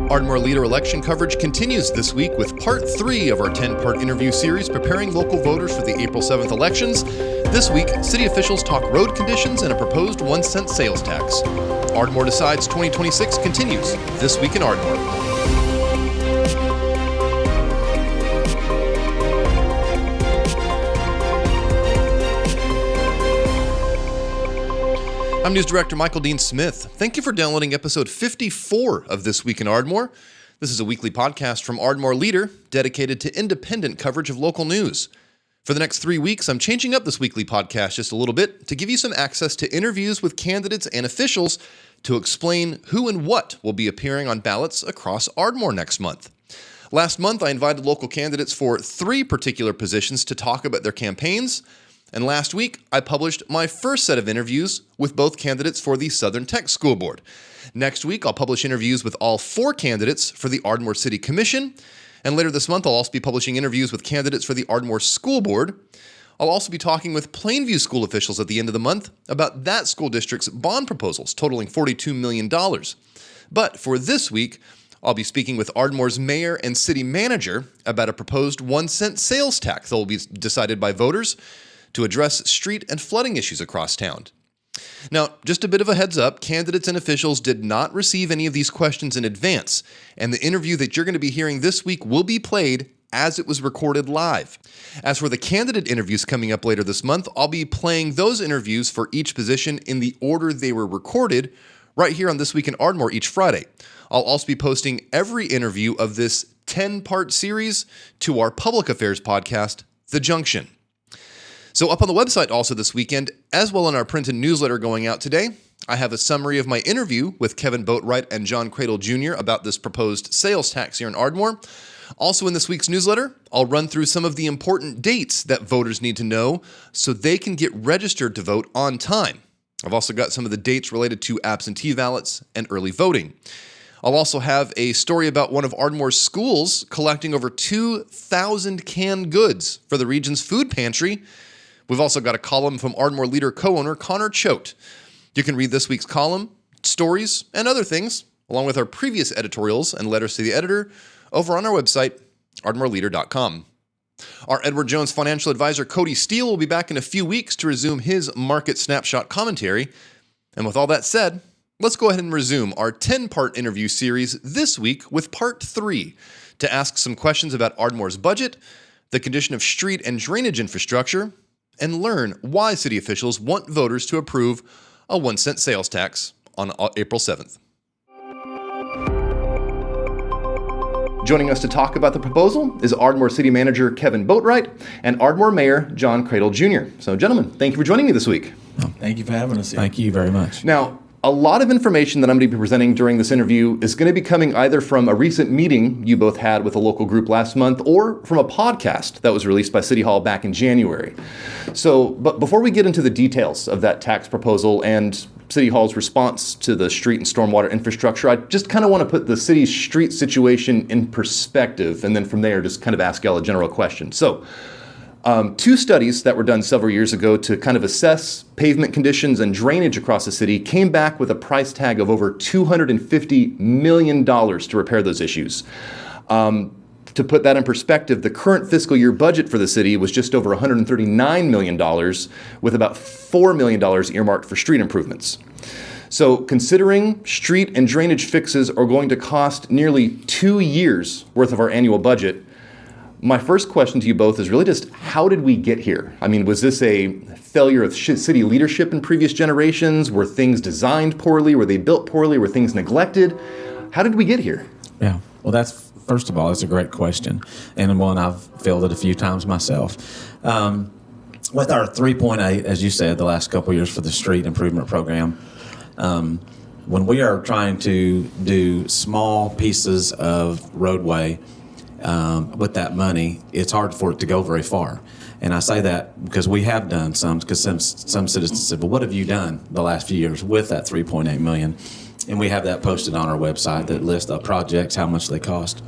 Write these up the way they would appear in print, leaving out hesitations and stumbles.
Ardmore Leader election coverage continues this week with part 3 of our 10-part interview series preparing local voters for the April 7th elections. This week, city officials talk road conditions and a proposed 1-cent sales tax. Ardmore Decides 2026 continues this week in Ardmore. I'm News Director Michael Dean Smith. Thank you for downloading episode 54 of This Week in Ardmore. This is a weekly podcast from Ardmore Leader dedicated to independent coverage of local news. For the next 3 weeks, I'm changing up this weekly podcast just a little bit to give you some access to interviews with candidates and officials to explain who and what will be appearing on ballots across Ardmore next month. Last month, I invited local candidates for 3 particular positions to talk about their campaigns. And last week, I published my first set of interviews with both candidates for the Southern Tech School Board. Next week, I'll publish interviews with all 4 candidates for the Ardmore City Commission. And later this month, I'll also be publishing interviews with candidates for the Ardmore School Board. I'll also be talking with Plainview school officials at the end of the month about that school district's bond proposals totaling $42 million. But for this week, I'll be speaking with Ardmore's mayor and city manager about a proposed 1-cent sales tax that will be decided by voters to address street and flooding issues across town. Now, just a bit of a heads up, candidates and officials did not receive any of these questions in advance, and the interview that you're going to be hearing this week will be played as it was recorded live. As for the candidate interviews coming up later this month, I'll be playing those interviews for each position in the order they were recorded right here on This Week in Ardmore each Friday. I'll also be posting every interview of this 10-part series to our public affairs podcast, The Junction. So up on the website also this weekend, as well in our printed newsletter going out today, I have a summary of my interview with Kevin Boatwright and John Cradle Jr. about this proposed sales tax here in Ardmore. Also in this week's newsletter, I'll run through some of the important dates that voters need to know so they can get registered to vote on time. I've also got some of the dates related to absentee ballots and early voting. I'll also have a story about one of Ardmore's schools collecting over 2,000 canned goods for the region's food pantry. We've also got a column from Ardmore Leader co-owner Connor Choate. You can read this week's column, stories, and other things, along with our previous editorials and letters to the editor, over on our website, ardmoreleader.com. Our Edward Jones financial advisor Cody Steele will be back in a few weeks to resume his market snapshot commentary. And with all that said, let's go ahead and resume our 10-part interview series this week with part 3 to ask some questions about Ardmore's budget, the condition of street and drainage infrastructure, and learn why city officials want voters to approve a 1-cent sales tax on April 7th. Joining us to talk about the proposal is Ardmore City Manager Kevin Boatwright and Ardmore Mayor John Cradle Jr. So, gentlemen, thank you for joining me this week. Thank you for having us here. Thank you very much. Now, a lot of information that I'm going to be presenting during this interview is going to be coming either from a recent meeting you both had with a local group last month or from a podcast that was released by City Hall back in January. So, but before we get into the details of that tax proposal and City Hall's response to the street and stormwater infrastructure, I just kind of want to put the city's street situation in perspective, and then from there just kind of ask y'all a general question. So, 2 studies that were done several years ago to kind of assess pavement conditions and drainage across the city came back with a price tag of over $250 million to repair those issues. To put that in perspective, the current fiscal year budget for the city was just over $139 million, with about $4 million earmarked for street improvements. So considering street and drainage fixes are going to cost nearly 2 years worth of our annual budget, my first question to you both is really just, how did we get here? I mean, was this a failure of city leadership in previous generations? Were things designed poorly? Were they built poorly? Were things neglected? How did we get here? Yeah, well, first of all, that's a great question, and one I've fielded it a few times myself. With our 3.8, as you said, the last couple of years for the street improvement program, when we are trying to do small pieces of roadway, with that money, it's hard for it to go very far. And I say that because we have done some, because some citizens said, well, what have you done the last few years with that $3.8 million? And we have that posted on our website that lists the projects, how much they cost.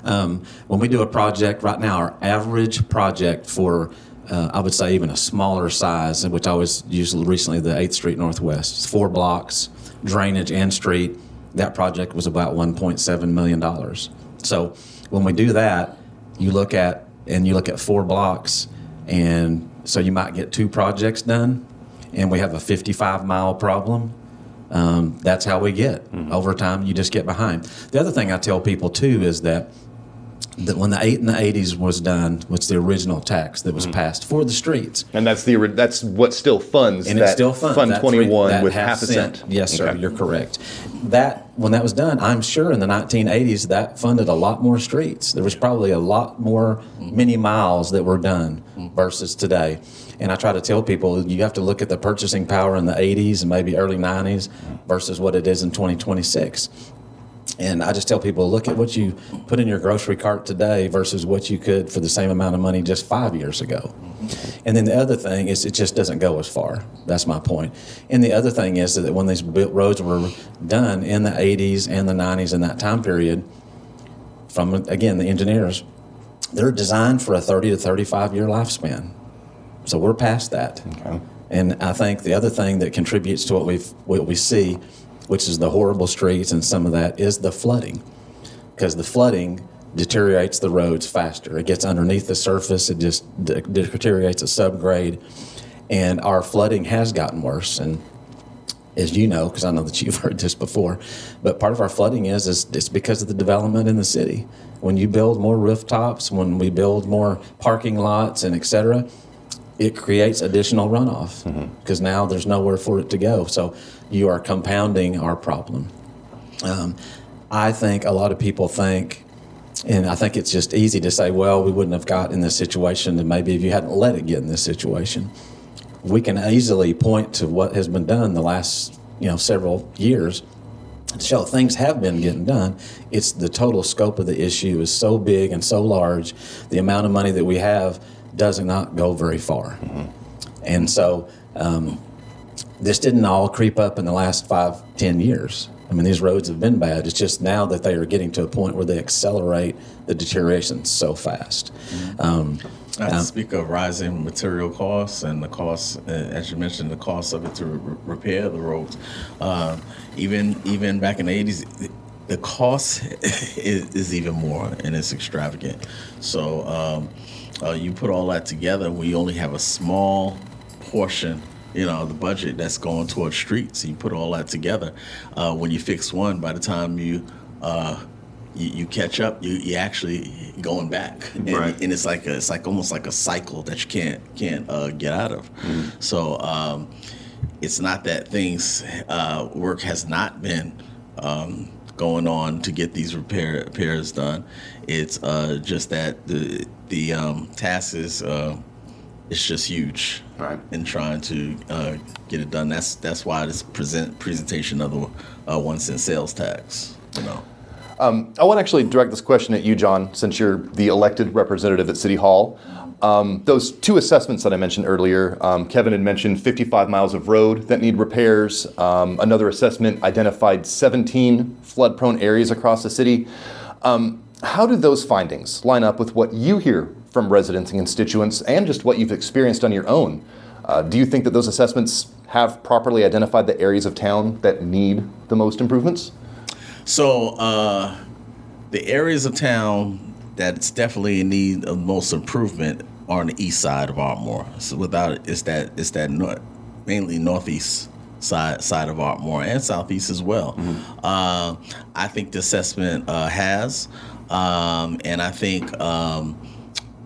When we do a project right now, our average project for, I would say even a smaller size, which I was usually recently the 8th Street Northwest, it's 4 blocks, drainage and street, That project was about $1.7 million. So when we do that, you look at 4 blocks, and so you might get 2 projects done, and we have a 55-mile problem. That's how we get. Over time, you just get behind. The other thing I tell people, too, is that when the 80s was done, was the original tax that was passed for the streets. And that's what still funds. And it still funds. Fund 21 with half a cent. Yes, sir, You're correct. When that was done, I'm sure in the 1980s, that funded a lot more streets. There was probably a lot more mini miles that were done versus today. And I try to tell people, you have to look at the purchasing power in the 80s and maybe early 90s versus what it is in 2026. And I just tell people, look at what you put in your grocery cart today versus what you could for the same amount of money just 5 years ago. And then the other thing is it just doesn't go as far. That's my point. And the other thing is that when these roads were done in the 80s and the 90s in that time period, from, again, the engineers, they're designed for a 30 to 35-year lifespan. So we're past that. Okay. And I think the other thing that contributes to what we see, which is the horrible streets and some of that, is the flooding. Because the flooding deteriorates the roads faster. It gets underneath the surface. It just deteriorates a subgrade. And our flooding has gotten worse. And as you know, because I know that you've heard this before, but part of our flooding is it's because of the development in the city. When you build more rooftops, when we build more parking lots and et cetera, it creates additional runoff because now there's nowhere for it to go. So you are compounding our problem. I think a lot of people think, and I think it's just easy to say, well, we wouldn't have got in this situation, and maybe if you hadn't let it get in this situation. We can easily point to what has been done the last several years to show things have been getting done. It's the total scope of the issue is so big and so large. The amount of money that we have does not go very far. And so this didn't all creep up in the last 5-10 years. I mean, these roads have been bad. It's just now that they are getting to a point where they accelerate the deterioration so fast. To speak of rising material costs and the costs, as you mentioned, the cost of it to repair the roads. Even back in the 80s, the cost is even more, and it's extravagant. So you put all that together, we only have a small portion, the budget that's going towards streets. You put all that together. When you fix one, by the time you catch up, you actually going back, and, right. And it's like almost like a cycle that you can't get out of. So it's not that things work has not been going on to get these repairs done. It's just that the task is it's just huge, right? In trying to get it done. That's why this presentation of the 1 cent sales tax. I want to actually direct this question at you, John, since you're the elected representative at City Hall. Those 2 assessments that I mentioned earlier, Kevin had mentioned 55 miles of road that need repairs. Another assessment identified 17 flood-prone areas across the city. How do those findings line up with what you hear from residents and constituents and just what you've experienced on your own? Do you think that those assessments have properly identified the areas of town that need the most improvements? So the areas of town that's definitely in need of most improvement are on the east side of Ardmore. So without it, it's that mainly northeast side of Ardmore and southeast as well. I think the assessment has, and I think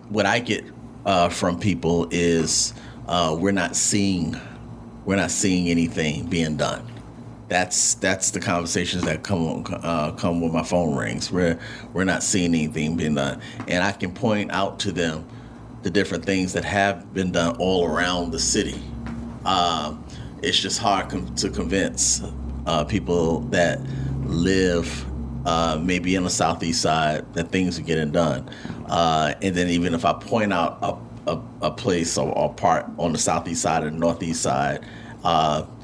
what I get from people is we're not seeing anything being done. That's the conversations that come when my phone rings. We're not seeing anything being done, and I can point out to them the different things that have been done all around the city. It's just hard to convince people that live maybe in the southeast side that things are getting done, and then even if I point out a place or part on the southeast side or northeast side.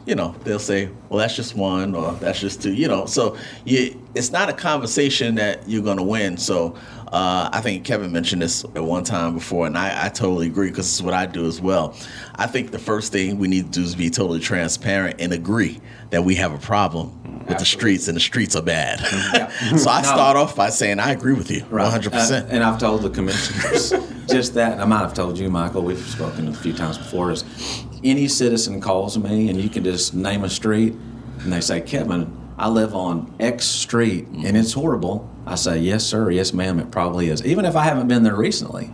they'll say, well, that's just one, or that's just two, So it's not a conversation that you're going to win. So I think Kevin mentioned this at one time before, and I totally agree, because it's what I do as well. I think the first thing we need to do is be totally transparent and agree that we have a problem with the streets, and the streets are bad. So I start off by saying I agree with you 100%. And I've told the commissioners just that, and I might have told you, Michael, we've spoken a few times before, is any citizen calls me and you can just name a street and they say, Kevin, I live on X street and it's horrible. I say, yes, sir, yes, ma'am, it probably is. Even if I haven't been there recently.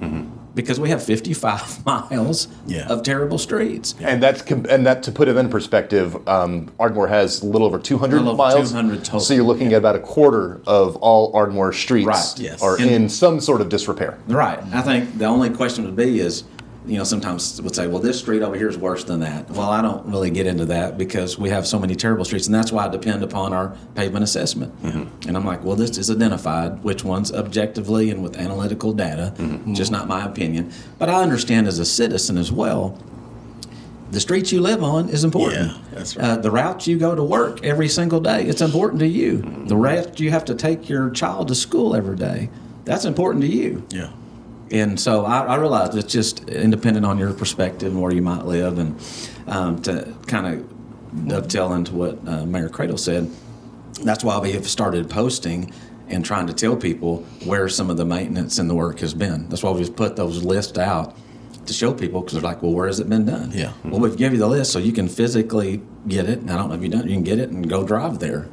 Because we have 55 miles of terrible streets. And that, to put it in perspective, Ardmore has a little over 200 miles. 200 total. So you're looking at about a quarter of all Ardmore streets are in some sort of disrepair. Right. I think the only question would be is, sometimes would say, well, this street over here is worse than that. Well, I don't really get into that because we have so many terrible streets, and that's why I depend upon our pavement assessment. And I'm like, well, this is identified, which ones objectively and with analytical data, just not my opinion. But I understand as a citizen as well, the streets you live on is important. Yeah, that's right. The route you go to work every single day, it's important to you. The route you have to take your child to school every day, that's important to you. Yeah. And so I realize it's just independent on your perspective and where you might live. And to kind of dovetail into what Mayor Cradle said, that's why we have started posting and trying to tell people where some of the maintenance and the work has been. That's why we've put those lists out to show people, because they're like, well, where has it been done? Yeah. Well, we've given you the list so you can physically get it. And I don't know if you've done it. You can get it and go drive there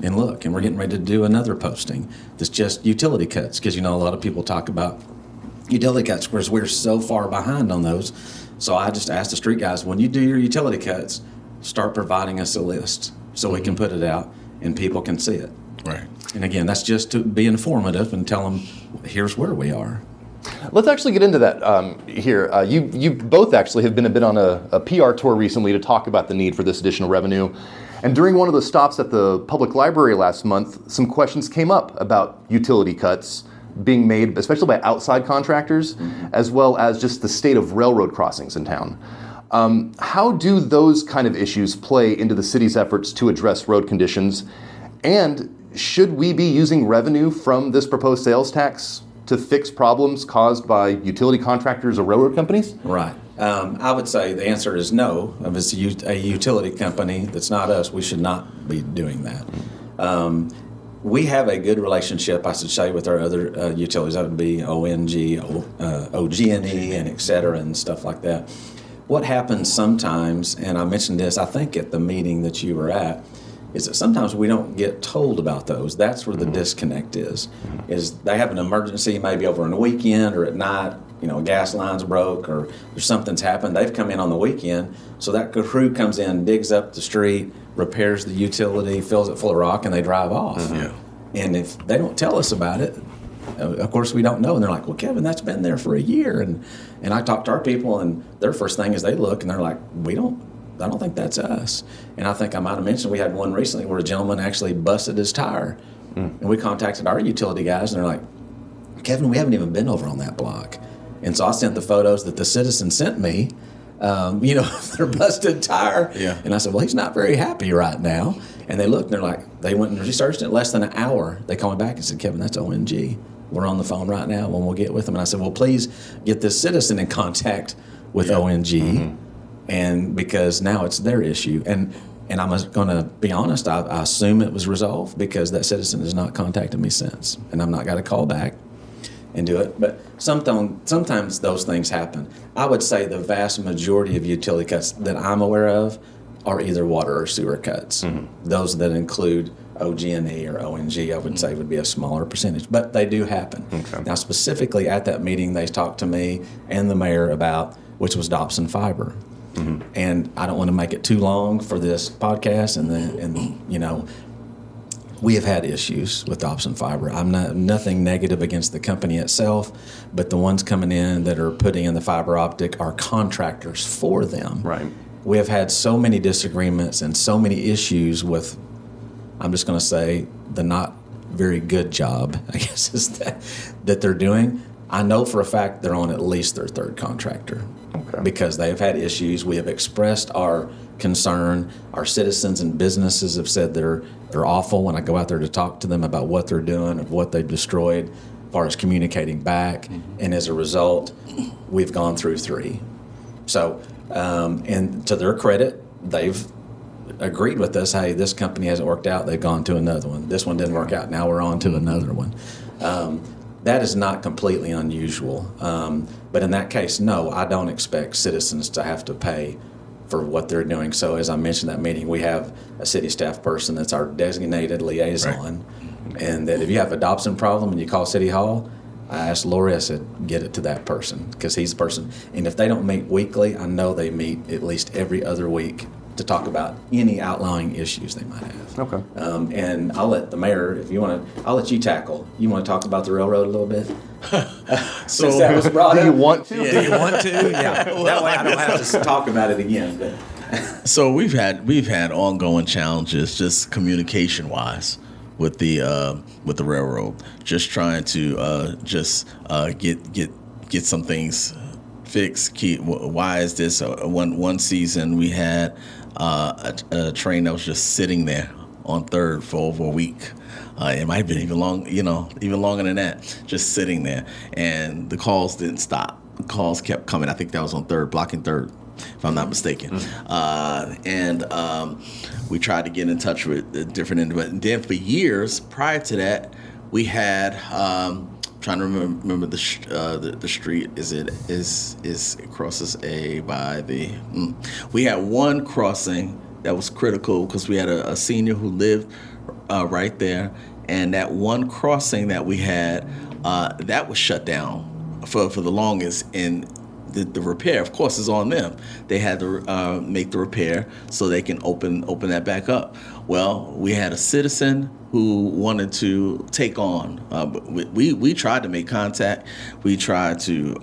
and look. And we're getting ready to do another posting that's just utility cuts, because, a lot of people talk about utility cuts, whereas we're so far behind on those. So I just asked the street guys, when you do your utility cuts, start providing us a list so we can put it out and people can see it. Right. And again, that's just to be informative and tell them, here's where we are. Let's actually get into that here. You both actually have been a bit on a PR tour recently to talk about the need for this additional revenue. And during one of the stops at the public library last month, some questions came up about utility cuts being made, especially by outside contractors, as well as just the state of railroad crossings in town. How do those kind of issues play into the city's efforts to address road conditions? And should we be using revenue from this proposed sales tax to fix problems caused by utility contractors or railroad companies? Right. I would say the answer is no. If it's a utility company that's not us, we should not be doing that. We have a good relationship, I should say, with our other utilities. That would be ONG, OG&E, and et cetera, and stuff like that. What happens sometimes, and I mentioned this, I think, at the meeting that you were at, is that sometimes we don't get told about those. That's where the disconnect is they have an emergency maybe over on the weekend or at night, gas line's broke or something's happened. They've come in on the weekend, so that crew comes in, digs up the street, repairs the utility, fills it full of rock, and they drive off. And if they don't tell us about it, of course we don't know. And they're like, well, Kevin, that's been there for a year. And I talk to our people, and their first thing is they look, and they're like, I don't think that's us. And I think I might have mentioned we had one recently where a gentleman actually busted his tire. And we contacted our utility guys, and they're like, Kevin, we haven't even been over on that block. And so I sent the photos that the citizen sent me, their busted tire. Yeah. And I said, well, he's not very happy right now. And they looked, and they're like, they went and researched it in less than an hour. They called me back and said, Kevin, that's ONG. We're on the phone right now when we'll get with them. And I said, well, please get this citizen in contact with ONG. And because now it's their issue. And I'm going to be honest, I assume it was resolved because that citizen has not contacted me since. And I've not got a call back and do it. But sometimes those things happen. I would say the vast majority of utility cuts that I'm aware of are either water or sewer cuts. Those that include OG&E or ONG, I would say would be a smaller percentage, but they do happen. Okay. Now, specifically at that meeting, they talked to me and the mayor about, which was Dobson Fiber. And I don't want to make it too long for this podcast, and we have had issues with Dobson Fiber. I'm nothing negative against the company itself, but the ones coming in that are putting in the fiber optic are contractors for them. Right. We have had so many disagreements and so many issues with, I'm just going to say, the not very good job, I guess, is that they're doing. I know for a fact they're on at least their third contractor. Okay. Because they have had issues. We have expressed our concern. Our citizens and businesses have said they're awful when I go out there to talk to them about what they're doing, of what they've destroyed, as far as communicating back. And as a result, we've gone through 3. So, and to their credit, they've agreed with us, hey, this company hasn't worked out, they've gone to another one. This one didn't work out, now we're on to another one. That is not completely unusual. But in that case, no, I don't expect citizens to have to pay for what they're doing. So as I mentioned that meeting, we have a city staff person that's our designated liaison. Right. And that if you have a Dobson problem and you call City Hall, I asked Lori, I said, get it to that person, because he's the person. And if they don't meet weekly, I know they meet at least every other week to talk about any outlying issues they might have. Okay. And I'll let the mayor, if you want to, I'll let you tackle. You want to talk about the railroad a little bit? So that was brought do up. you want to? Yeah. Do you want to? Yeah. That way I don't have to talk about it again. But. So we've had ongoing challenges, just communication wise, with the railroad. Just trying to get some things fixed. Why is this? One season we had a train that was just sitting there on 3rd for over a week. It might have been even longer than that, just sitting there. And the calls didn't stop. The calls kept coming. I think that was on 3rd, blocking 3rd, if I'm not mistaken. And we tried to get in touch with different individuals. And then for years prior to that, we had trying to remember the street. It crosses by the. We had one crossing that was critical because we had a senior who lived right there, and that one crossing that we had that was shut down for the longest. And the repair, of course, is on them. They had to make the repair so they can open that back up. Well, we had a citizen who wanted to take on. We tried to make contact. We tried to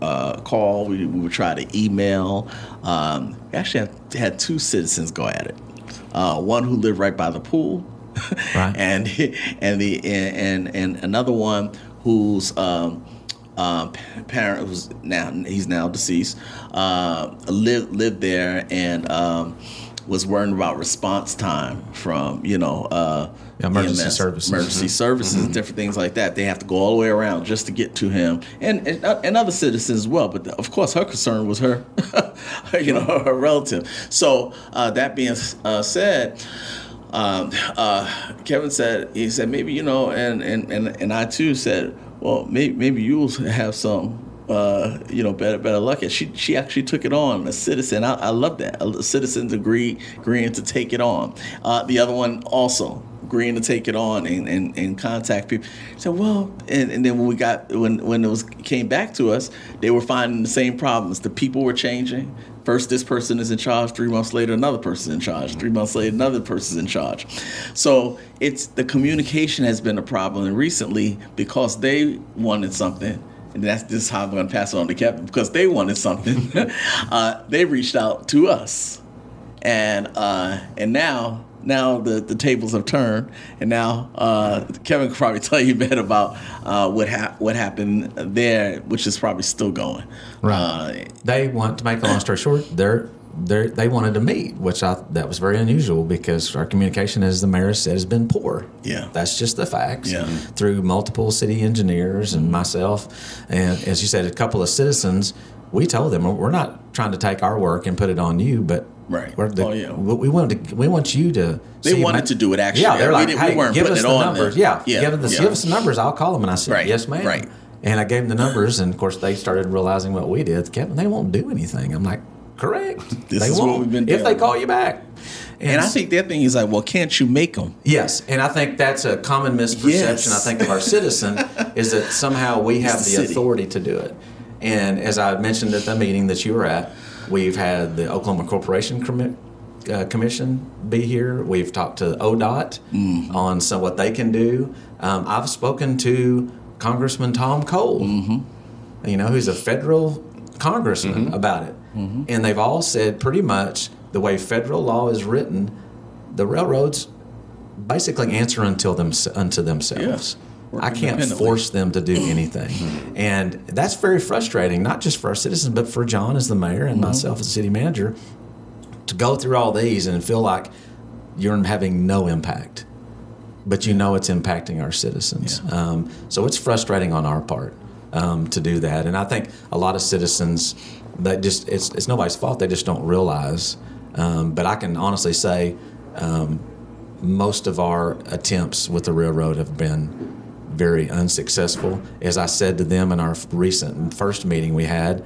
call. We would try to email. We actually had 2 citizens go at it. One who lived right by the pool, right. and another one whose parent, who's now deceased, lived there and was worried about response time from emergency EMS, services, emergency services, different things like that. They have to go all the way around just to get to him, and other citizens as well. But of course, her concern was her, her relative. So that being said. Kevin said, maybe, and I too said, well, maybe you'll have some, better luck. And she actually took it on, a citizen. I love that. Citizens agreeing to take it on. The other one also agreeing to take it on and contact people. So, well, and then when it came back to us, they were finding the same problems. The people were changing. First, this person is in charge. 3 months later, another person in charge. 3 months later, another person in charge. So it's the communication has been a problem. And recently, because they wanted something, and this is how I'm going to pass it on to Kevin, because they wanted something, they reached out to us. And now the tables have turned, and now Kevin could probably tell you better about what happened there, which is probably still going. Right. They want to make a long story short. They wanted to meet, which that was very unusual because our communication, as the mayor said, has been poor. Yeah, that's just the facts. Yeah. Through multiple city engineers and myself, and as you said, a couple of citizens. We told them we're not trying to take our work and put it on you, but. Right. We want you to. They wanted to do it actually. Yeah, they're like, we weren't give putting us it the on numbers. them. Give us the numbers. I'll call them. And I said, right. Yes, ma'am. Right. And I gave them the numbers, and of course they started realizing what we did. Kevin, they won't do anything. I'm like, correct. This they is won't what we've been doing. if they call you back. And I think their thing is like, well, can't you make them? Yes, and I think that's a common misperception. Yes. I think of our citizen is that somehow we have the authority to do it. And as I mentioned at the meeting that you were at, we've had the Oklahoma Corporation Commission be here. We've talked to ODOT on what they can do. I've spoken to Congressman Tom Cole, who's a federal congressman, about it. And they've all said pretty much the way federal law is written, the railroads basically answer unto themselves. Yeah. I can't force them to do anything. And that's very frustrating, not just for our citizens, but for John as the mayor and myself as the city manager, to go through all these and feel like you're having no impact, but you know it's impacting our citizens. Yeah. So it's frustrating on our part to do that. And I think a lot of citizens, that just it's nobody's fault. They just don't realize. But I can honestly say most of our attempts with the railroad have been very unsuccessful. As I said to them in our first meeting we had,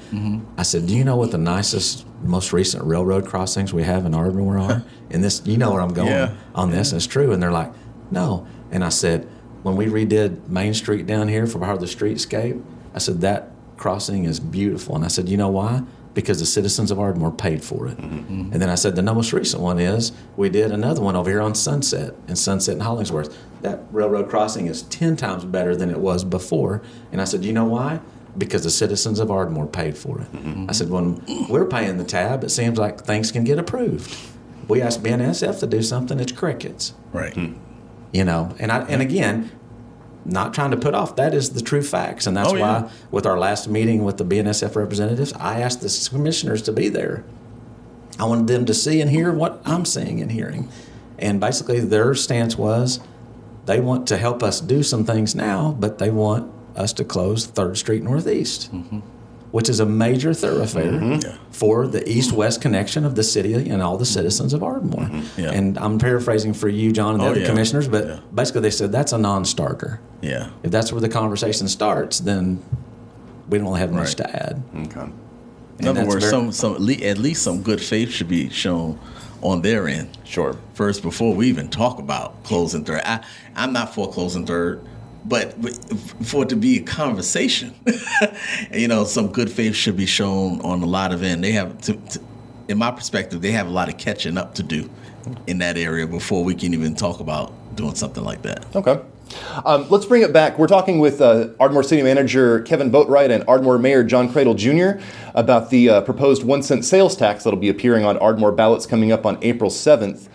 I said, do you know what the nicest, most recent railroad crossings we have in Ardmore are? And this, you know where I'm going on this, and it's true. And they're like, no. And I said, when we redid Main Street down here for part of the streetscape, I said, that crossing is beautiful. And I said, you know why? Because the citizens of Ardmore paid for it. And then I said, the most recent one is, we did another one over here on Sunset and Hollingsworth. That railroad crossing is 10 times better than it was before. And I said, you know why? Because the citizens of Ardmore paid for it. I said, when we're paying the tab, it seems like things can get approved. We ask BNSF to do something, it's crickets. Right. You know, and again, not trying to put off, that is the true facts. And that's why with our last meeting with the BNSF representatives, I asked the commissioners to be there. I wanted them to see and hear what I'm seeing and hearing. And basically their stance was they want to help us do some things now, but they want us to close 3rd Street Northeast, which is a major thoroughfare for the east-west connection of the city and all the citizens of Ardmore. And I'm paraphrasing for you, John, and the other commissioners, but basically they said that's a non-starter. If that's where the conversation starts, then we don't have much to add. Okay. In other words, at least some good faith should be shown on their end. Sure. First, before we even talk about closing 3rd. I'm not for closing 3rd. But for it to be a conversation, you know, some good faith should be shown on a lot of end. They have, in my perspective, they have a lot of catching up to do in that area before we can even talk about doing something like that. Okay. Let's bring it back. We're talking with Ardmore City Manager Kevin Boatwright and Ardmore Mayor John Cradle Jr. about the proposed 1-cent sales tax that'll be appearing on Ardmore ballots coming up on April 7th.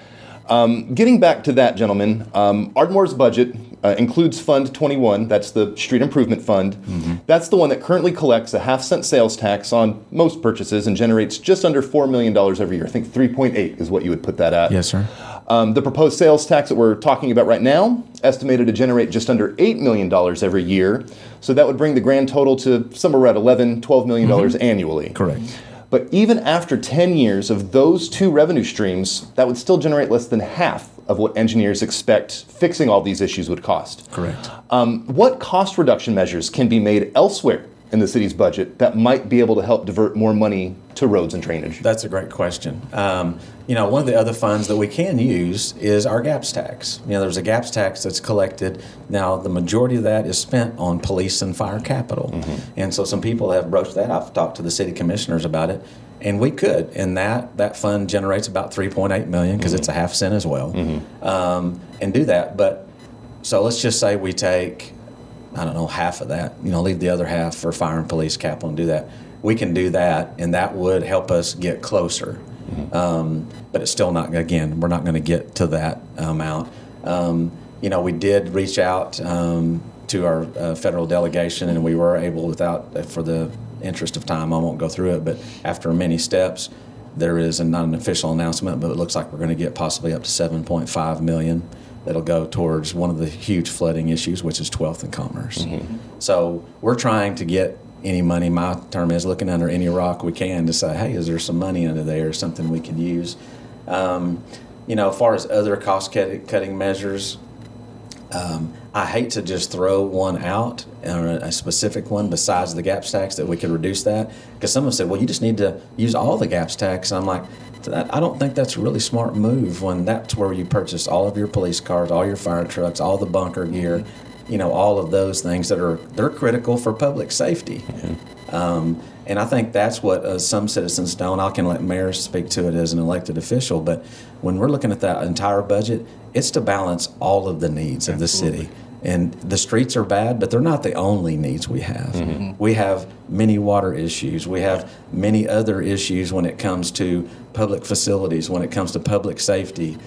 Getting back to that, gentlemen, Ardmore's budget includes Fund 21, that's the street improvement fund. That's the one that currently collects a half-cent sales tax on most purchases and generates just under $4 million every year. I think 3.8 is what you would put that at. Yes, sir. The proposed sales tax that we're talking about right now, estimated to generate just under $8 million every year. So that would bring the grand total to somewhere around $11-12 million annually. Correct. But even after 10 years of those two revenue streams, that would still generate less than half of what engineers expect fixing all these issues would cost. Correct. What cost reduction measures can be made elsewhere in the city's budget that might be able to help divert more money to roads and drainage? That's a great question. You know, one of the other funds that we can use is our GAPS tax. You know, there's a GAPS tax that's collected. Now, the majority of that is spent on police and fire capital. And so some people have broached that. I've talked to the city commissioners about it. And we could. And that fund generates about $3.8 million because it's a half cent as well. And do that. But so let's just say we take, I don't know, half of that, you know, leave the other half for fire and police capital and do that. We can do that, and that would help us get closer. But it's still not, again, we're not going to get to that amount. You know, we did reach out to our federal delegation, and we were able, for the interest of time, I won't go through it, but after many steps, there is not an official announcement, but it looks like we're going to get possibly up to $7.5 million that'll go towards one of the huge flooding issues, which is 12th and Commerce. So we're trying to get any money, my term is looking under any rock we can to say, hey, is there some money under there, something we can use? You know, as far as other cost-cutting measures, I hate to just throw one out, a specific one besides the GAPS tax that we could reduce that, because someone said, well, you just need to use all the GAPS tax. And I'm like, I don't think that's a really smart move when that's where you purchase all of your police cars, all your fire trucks, all the bunker gear, you know, all of those things they're critical for public safety. And I think that's what some citizens don't. I can let mayors speak to it as an elected official, but when we're looking at that entire budget, it's to balance all of the needs of the city. And the streets are bad, but they're not the only needs we have. We have many water issues. We have many other issues when it comes to public facilities, when it comes to public safety.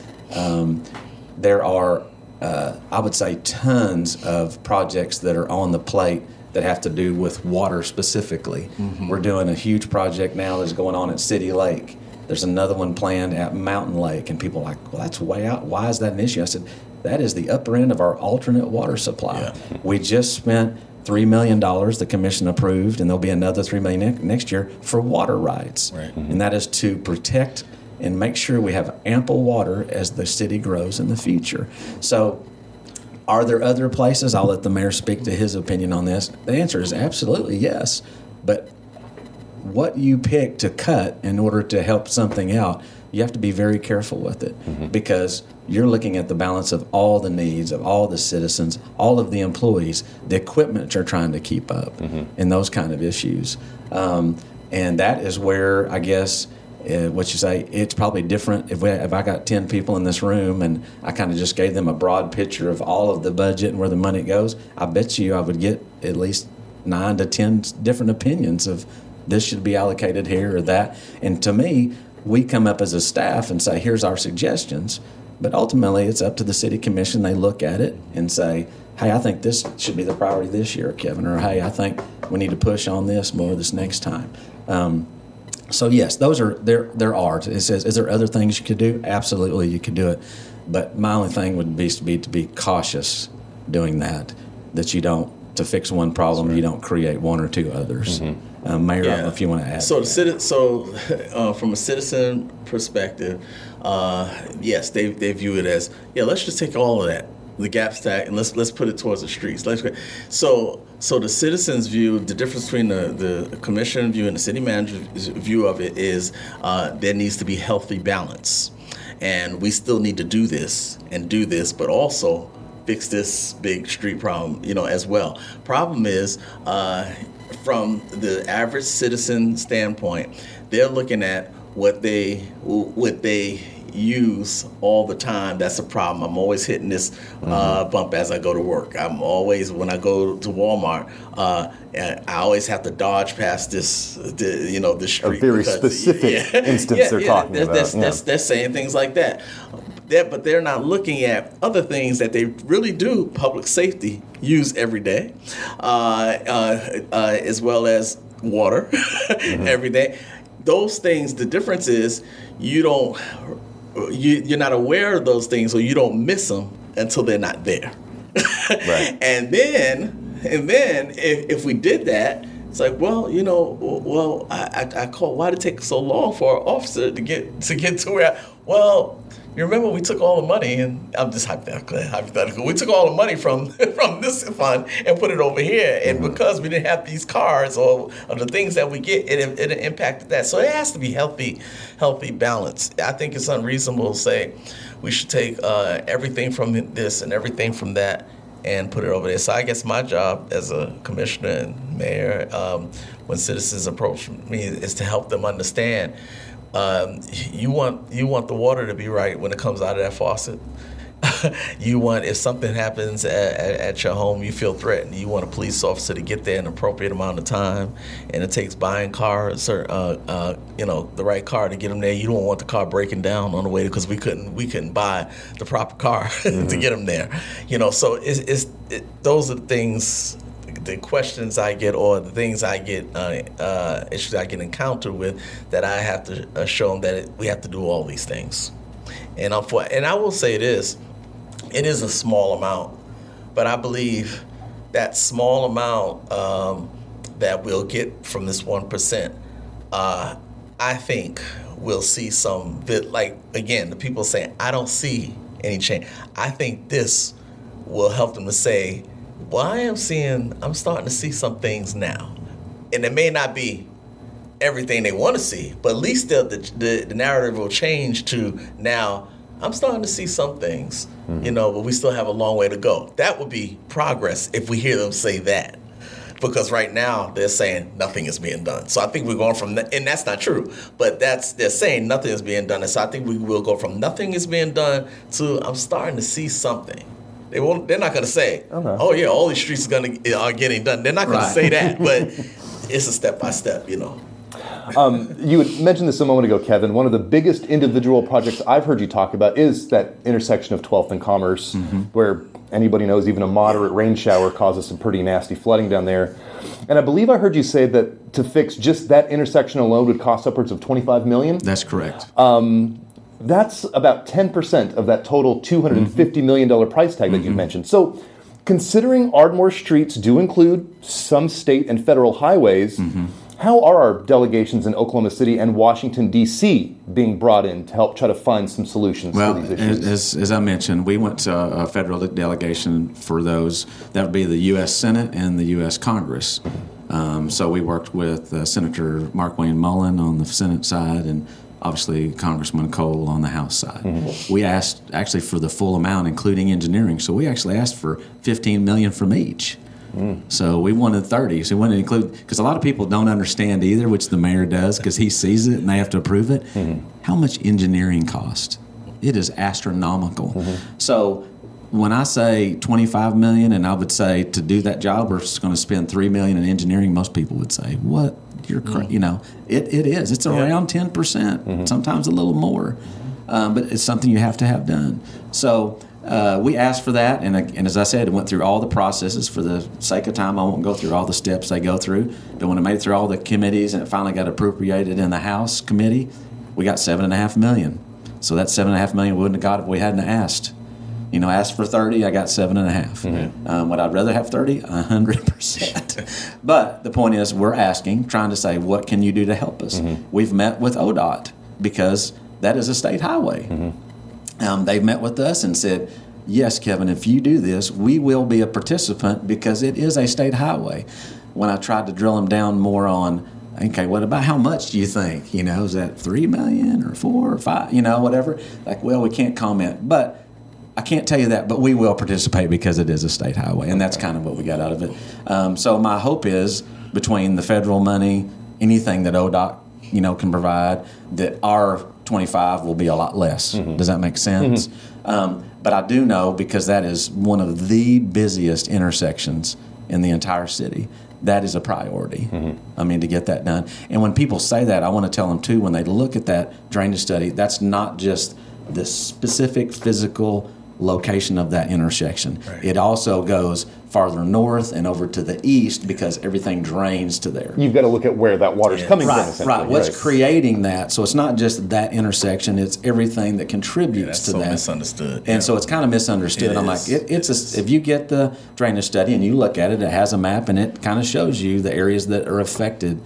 There are, I would say, tons of projects that are on the plate that have to do with water specifically. We're doing a huge project now that's going on at City Lake. There's another one planned at Mountain Lake, and people are like, well, that's way out. Why is that an issue? I said, that is the upper end of our alternate water supply. Yeah. We just spent $3 million the commission approved, and there'll be another $3 million next year for water rights. Right. And that is to protect and make sure we have ample water as the city grows in the future. So are there other places? I'll let the mayor speak to his opinion on this. The answer is absolutely yes. But what you pick to cut in order to help something out, you have to be very careful with it, because you're looking at the balance of all the needs of all the citizens, all of the employees, the equipment you're trying to keep up, and those kind of issues. And that is where, I guess, what you say, it's probably different if I got 10 people in this room and I kind of just gave them a broad picture of all of the budget and where the money goes. I bet you I would get at least 9 to 10 different opinions of this should be allocated here or that. And to me, we come up as a staff and say, here's our suggestions. But ultimately, it's up to the city commission. They look at it and say, hey, I think this should be the priority this year, Kevin, or hey, I think we need to push on this more this next time. So yes, those are there are. It says, is there other things you could do? Absolutely, you could do it. But my only thing would be to be cautious doing that you don't, to fix one problem, you don't create one or two others. Mayor, I don't know if you want to add. From a citizen perspective, yes, they view it as, let's just take all of that, the gap stack, and let's put it towards the streets. So the citizens' view, the difference between the commission view and the city manager's view of it is there needs to be healthy balance, and we still need to do this, but also fix this big street problem, as well. Problem is, from the average citizen standpoint, they're looking at what they use all the time. That's a problem. I'm always hitting this bump as I go to work. I'm always, when I go to Walmart, I always have to dodge past this street. A very specific instance they're talking about. They're saying things like that. But they're not looking at other things that they really do, public safety, use every day, as well as water every day. Those things, the difference is you're not aware of those things, or you don't miss them until they're not there. Right. And then if we did that, it's like, I called. Why did it take so long for our officer to get to where? Well, you remember we took all the money, and I'm just hypothetical. We took all the money from this fund and put it over here, and because we didn't have these cars or the things that we get, it impacted that. So it has to be healthy balance. I think it's unreasonable to say we should take everything from this and everything from that and put it over there. So I guess my job as a commissioner and mayor, when citizens approach me, is to help them understand. You want the water to be right when it comes out of that faucet. You want, if something happens at your home, you feel threatened, you want a police officer to get there in an appropriate amount of time, and it takes buying cars, or the right car to get them there. You don't want the car breaking down on the way, because we couldn't buy the proper car to get them there. So those are the things, the questions I get, or the things I get, issues I get encountered with, that I have to show them that we have to do all these things. And I will say this, it is a small amount, but I believe that small amount that we'll get from this 1%, I think we'll see some bit, like, again, the people saying, I don't see any change. I think this will help them to say, well, I'm starting to see some things now. And it may not be everything they want to see, but at least the narrative will change to, now I'm starting to see some things, but we still have a long way to go. That would be progress if we hear them say that. Because right now they're saying nothing is being done. So I think we're going from that, and that's not true, but they're saying nothing is being done. And so I think we will go from nothing is being done to, I'm starting to see something. They're not going to say, oh yeah, all these streets are getting done. They're not going to say that, but it's a step by step, You had mentioned this a moment ago, Kevin. One of the biggest individual projects I've heard you talk about is that intersection of 12th and Commerce, where anybody knows even a moderate rain shower causes some pretty nasty flooding down there. And I believe I heard you say that to fix just that intersection alone would cost upwards of $25 million. That's correct. That's about 10% of that total $250 million price tag that you mentioned. So considering Ardmore streets do include some state and federal highways, how are our delegations in Oklahoma City and Washington, D.C. being brought in to help try to find some solutions to these issues? As I mentioned, we went to a federal delegation for those. That would be the U.S. Senate and the U.S. Congress. So we worked with Senator Mark Wayne Mullen on the Senate side and obviously Congressman Cole on the House side. We asked actually for the full amount, including engineering. So we actually asked for $15 million from each. So we wanted 30. So we wanted to include, because a lot of people don't understand either, which the mayor does, because he sees it and they have to approve it. How much engineering cost? It is astronomical. So when I say $25 million, and I would say to do that job, we're just going to spend $3 million in engineering, most people would say, "What? You're you know, it is. It's around 10%, sometimes a little more, but it's something you have to have done." So. We asked for that, and as I said, it went through all the processes. For the sake of time, I won't go through all the steps they go through. But when it made it through all the committees and it finally got appropriated in the House committee, we got $7.5 million. So that $7.5 million we wouldn't have got if we hadn't asked. Asked for 30, I got 7.5. Would I rather have 30? 100%. But the point is, we're asking, trying to say, what can you do to help us? We've met with ODOT because that is a state highway. They've met with us and said, yes, Kevin, if you do this, we will be a participant because it is a state highway. When I tried to drill them down more on, okay, what about how much do you think? Is that $3 million or 4 or 5, whatever? Like, well, we can't comment. But I can't tell you that, but we will participate because it is a state highway. And that's kind of what we got out of it. So my hope is between the federal money, anything that ODOT, can provide, that our 25 will be a lot less. Does that make sense? But I do know, because that is one of the busiest intersections in the entire city, that is a priority. To get that done. And when people say that, I want to tell them too, when they look at that drainage study, that's not just the specific physical location of that intersection. Right. It also goes farther north and over to the east because everything drains to there. You've got to look at where that water's coming from, essentially. Right. What's creating that? So it's not just that intersection, it's everything that contributes to that. Misunderstood. And so it's kind of misunderstood. I'm like, if you get the drainage study and you look at it, it has a map and it kind of shows you the areas that are affected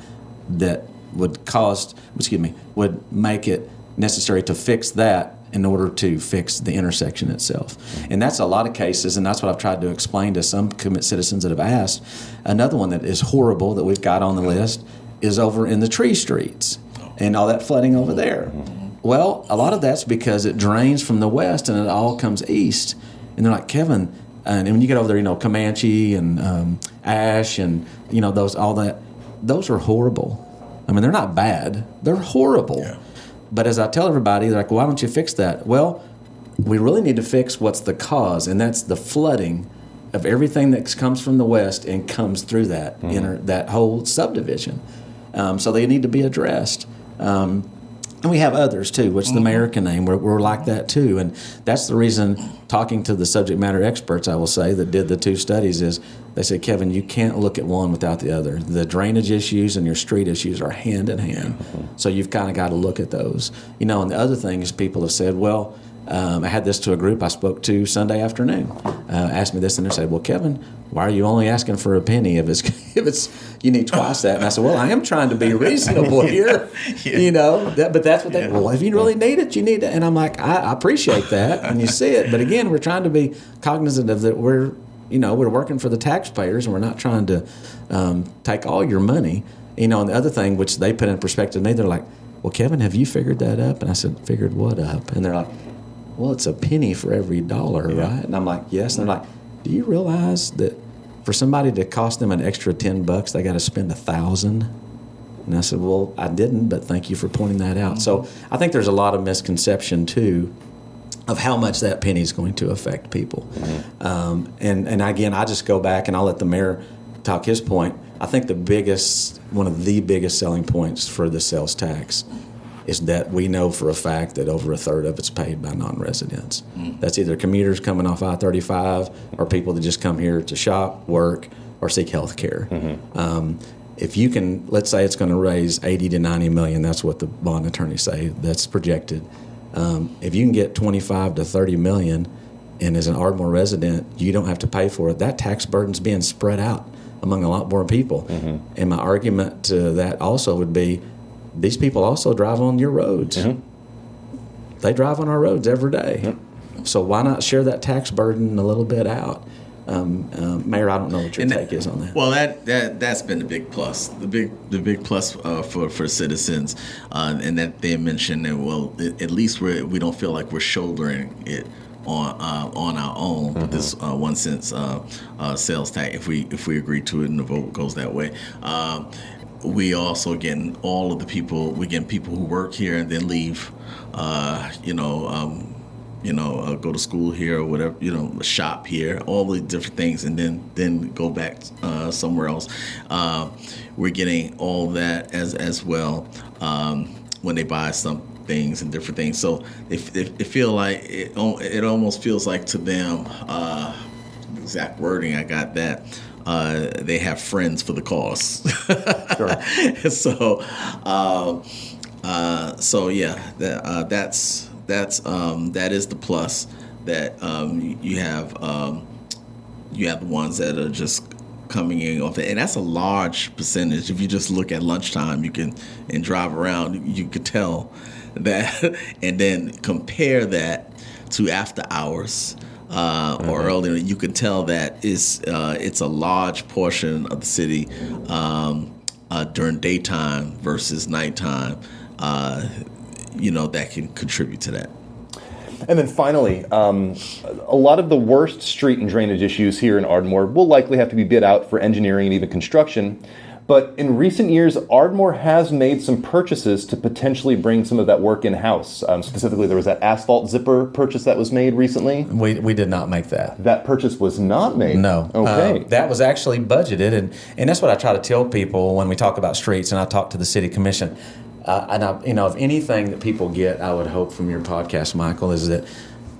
that would would make it necessary to fix that in order to fix the intersection itself. And that's a lot of cases, and that's what I've tried to explain to some citizens that have asked. Another one that is horrible that we've got on the list is over in the tree streets and all that flooding over there. Well, a lot of that's because it drains from the west and it all comes east. And they're like, Kevin, and when you get over there, Comanche and Ash and, those are horrible. They're not bad. They're horrible. Yeah. But as I tell everybody, they're like, why don't you fix that? Well, we really need to fix what's the cause, and that's the flooding of everything that comes from the west and comes through that that whole subdivision. So they need to be addressed. And we have others too, which the mayor can name. We're like that too. And that's the reason, talking to the subject matter experts, I will say, that did the 2 studies, is they said, Kevin, you can't look at one without the other. The drainage issues and your street issues are hand in hand. So you've kind of got to look at those. And the other thing is, people have said, well, I had this to a group I spoke to Sunday afternoon. Asked me this, and they said, well, Kevin, why are you only asking for a penny if it's you need twice that? And I said, well, I am trying to be reasonable here. But that's what well, if you really need it, you need it. And I'm like, I appreciate that, and you see it. But again, we're trying to be cognizant of that. We're working for the taxpayers, and we're not trying to take all your money. And the other thing, which they put in perspective to me, they're like, well, Kevin, have you figured that up? And I said, figured what up? And they're like, well, it's a penny for every dollar, right? And I'm like, yes. And they're like, do you realize that for somebody to cost them an extra $10, they got to spend $1,000? And I said, well, I didn't, but thank you for pointing that out. So I think there's a lot of misconception too of how much that penny is going to affect people. And again, I just go back and I'll let the mayor talk his point, I think one of the biggest selling points for the sales tax is that we know for a fact that over a third of it's paid by non-residents. That's either commuters coming off I-35 or people that just come here to shop, work, or seek health care. If you can, let's say it's going to raise 80 to 90 million, that's what the bond attorneys say, that's projected. If you can get 25 to 30 million, and as an Ardmore resident, you don't have to pay for it, that tax burden's being spread out among a lot more people. And my argument to that also would be, these people also drive on your roads. They drive on our roads every day. So why not share that tax burden a little bit out? Mayor, I don't know what your take is on that. Well, that's been the big plus. The big plus for citizens, and that they mentioned that, well, at least we don't feel like we're shouldering it on our own. This 1 cent sales tax, if we agree to it and the vote goes that way. We also getting all of the people. We getting people who work here and then leave. Go to school here or whatever. Shop here. All the different things, and then go back somewhere else. We're getting all that as well when they buy some things and different things. So it feel like it almost feels like to them. Exact wording, I got that. They have friends for the cause. Sure. That is the plus, that you have the ones that are just coming in off it, and that's a large percentage. If you just look at lunchtime, and drive around, you could tell that, and then compare that to after hours. Or earlier, you can tell that it's a large portion of the city during daytime versus nighttime. That can contribute to that. And then finally, a lot of the worst street and drainage issues here in Ardmore will likely have to be bid out for engineering and even construction. But in recent years, Ardmore has made some purchases to potentially bring some of that work in-house. Specifically, there was that asphalt zipper purchase that was made recently. We did not make that. That purchase was not made? No. Okay. That was actually budgeted, and that's what I try to tell people when we talk about streets, and I talk to the city commission. If anything that people get, I would hope from your podcast, Michael, is that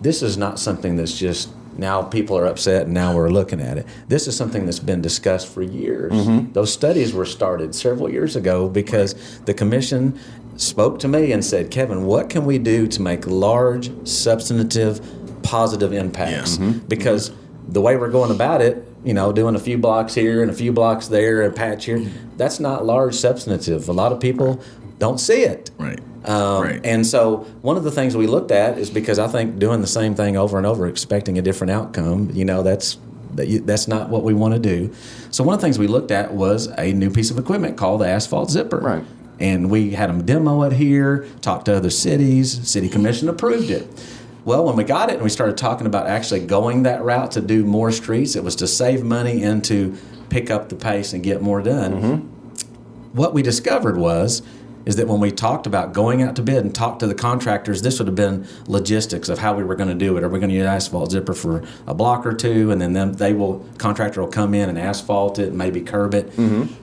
this is not something that's just now people are upset and now we're looking at it. This is something that's been discussed for years. Those studies were started several years ago because the commission spoke to me and said, Kevin, what can we do to make large, substantive, positive impacts? Because the way we're going about it, doing a few blocks here and a few blocks there and a patch here, that's not large, substantive. A lot of people don't see it. Right. And so one of the things we looked at is, because I think doing the same thing over and over, expecting a different outcome, that's not what we want to do. So one of the things we looked at was a new piece of equipment called the asphalt zipper. Right. And we had them demo it here, talked to other cities, city commission approved it. Well, when we got it and we started talking about actually going that route to do more streets, it was to save money and to pick up the pace and get more done. What we discovered is that when we talked about going out to bid and talked to the contractors, this would have been logistics of how we were going to do it. Are we going to use asphalt zipper for a block or two, and then contractor will come in and asphalt it and maybe curb it?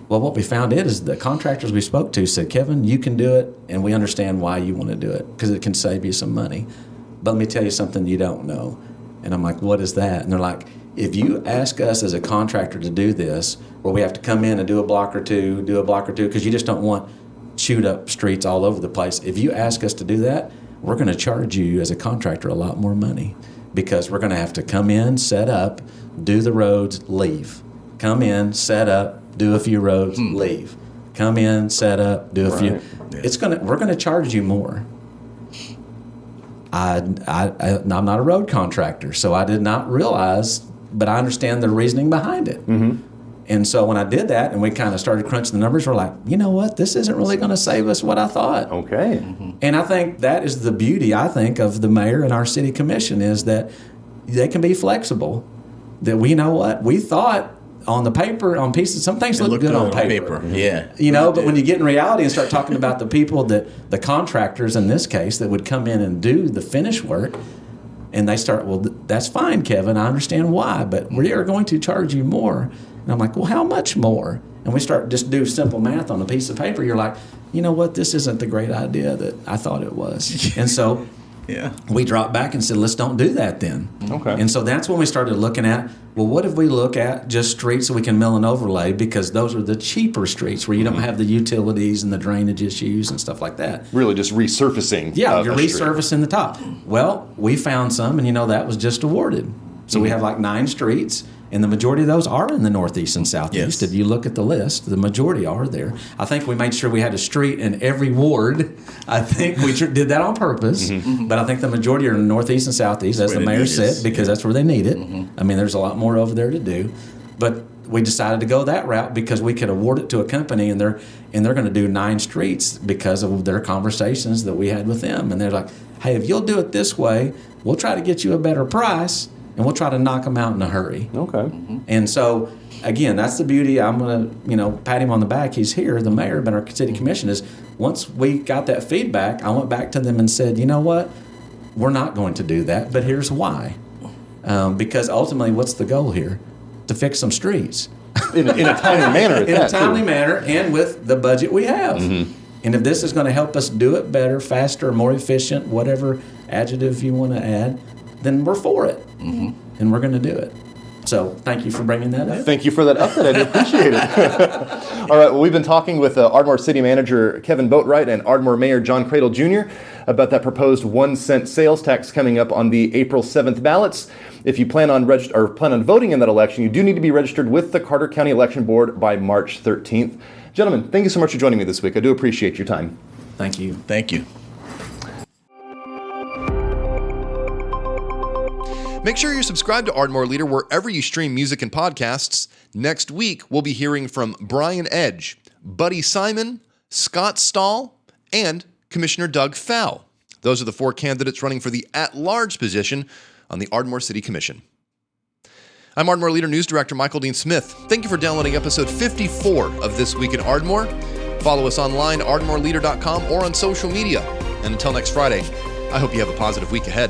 Well, what we found is the contractors we spoke to said, Kevin, you can do it, and we understand why you want to do it, because it can save you some money. But let me tell you something you don't know. And I'm like, what is that? And they're like, if you ask us as a contractor to do this, where we have to come in and do a block or two, because you just don't want chewed up streets all over the place. If you ask us to do that, we're going to charge you as a contractor a lot more money, because we're going to have to come in, set up, do the roads, leave. Come in, set up, do a few roads, leave. Come in, set up, do a few. Yeah. We're going to charge you more. I'm not a road contractor, so I did not realize, but I understand the reasoning behind it. And so when I did that and we kind of started crunching the numbers, we're like, you know what? This isn't really going to save us what I thought. Okay. And I think that is the beauty, of the mayor and our city commission, is that they can be flexible. That we know what? We thought on the paper, on pieces, some things look good on paper. Yeah. But when you get in reality and start talking about the people the contractors in this case that would come in and do the finish work, and they start, well, that's fine, Kevin, I understand why, but we are going to charge you more. And I'm like, well, how much more? And we start just do simple math on a piece of paper. You're like, you know what? This isn't the great idea that I thought it was. And so we dropped back and said, let's don't do that then. Okay. And so that's when we started looking at, well, what if we look at just streets that we can mill and overlay, because those are the cheaper streets where you don't have the utilities and the drainage issues and stuff like that. Really just resurfacing. Yeah, you're a street. resurfacing the top. Well, we found some, and that was just awarded. So we have like 9 streets, and the majority of those are in the Northeast and Southeast. Yes. If you look at the list, the majority are there. I think we made sure we had a street in every ward. I think we did that on purpose, but I think the majority are in the Northeast and Southeast, as the mayor said, because that's where they need it. I mean, there's a lot more over there to do. But we decided to go that route because we could award it to a company, and they're going to do 9 streets because of their conversations that we had with them. And they're like, hey, if you'll do it this way, we'll try to get you a better price, and we'll try to knock them out in a hurry. Okay. And so, again, that's the beauty. I'm going to, pat him on the back. He's here, the mayor, but our city commission is, once we got that feedback, I went back to them and said, you know what? We're not going to do that, but here's why. Because ultimately, what's the goal here? To fix some streets. In a timely manner. In a timely manner, and with the budget we have. And if this is going to help us do it better, faster, more efficient, whatever adjective you want to add, then we're for it. And we're going to do it. So thank you for bringing that up. Thank you for that update. I do appreciate it. All right. Well, we've been talking with Ardmore City Manager Kevin Boatwright and Ardmore Mayor John Cradle Jr. about that proposed 1-cent sales tax coming up on the April 7th ballots. If you plan on voting in that election, you do need to be registered with the Carter County Election Board by March 13th. Gentlemen, thank you so much for joining me this week. I do appreciate your time. Thank you. Thank you. Make sure you're subscribed to Ardmore Leader wherever you stream music and podcasts. Next week, we'll be hearing from Brian Edge, Buddy Simon, Scott Stahl, and Commissioner Doug Fow. Those are the 4 candidates running for the at-large position on the Ardmore City Commission. I'm Ardmore Leader News Director Michael Dean Smith. Thank you for downloading episode 54 of This Week in Ardmore. Follow us online, ardmoreleader.com, or on social media. And until next Friday, I hope you have a positive week ahead.